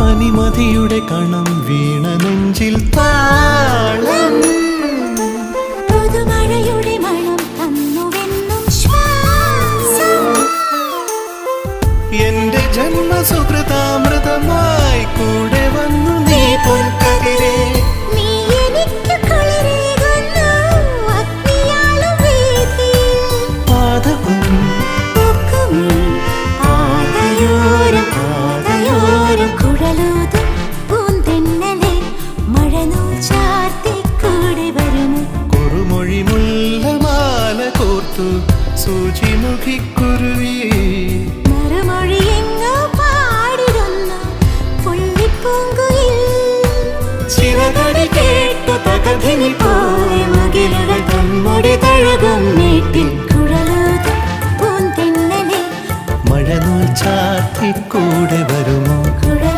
പനിമതിയുടെ കണം വീണ നെഞ്ചിൽ താളം പുതുമഴയുടെ മണം തന്നുവെന്നും ശ്വാസം എന്റെ ജന്മസുകൃതാമൃതമായി കൂടെ വന്നു നീ പൊൻകതിരേ നീ എനിക്ക് കുളിരേകുന്നു അഗ്നിയാളും വീഥിയിൽ പാദവും പൂക്കുമീ പാതയോരം പാതയോരം കുഴലൂതും പൂന്തെന്നലെ മഴനൂൽ ചാർത്തി കൂടെ വരുമോ കുറുമൊഴി മുല്ലമാല കോർത്തു സൂചിമുഖിക്കുരുവി മറുമൊഴി എങ്ങോ പാടിടുന്നു പുള്ളിപ്പൂങ്കുയിൽ ചിറകടി കേട്ട തകതിനി പോലെ മുകിലുകൾ തമ്മുടി തഴുകും നീട്ടിൽ കുഴലൂതും പൂന്തെന്നലെ മഴനൂൽ ചാർത്തി കൂടെ വരുമോ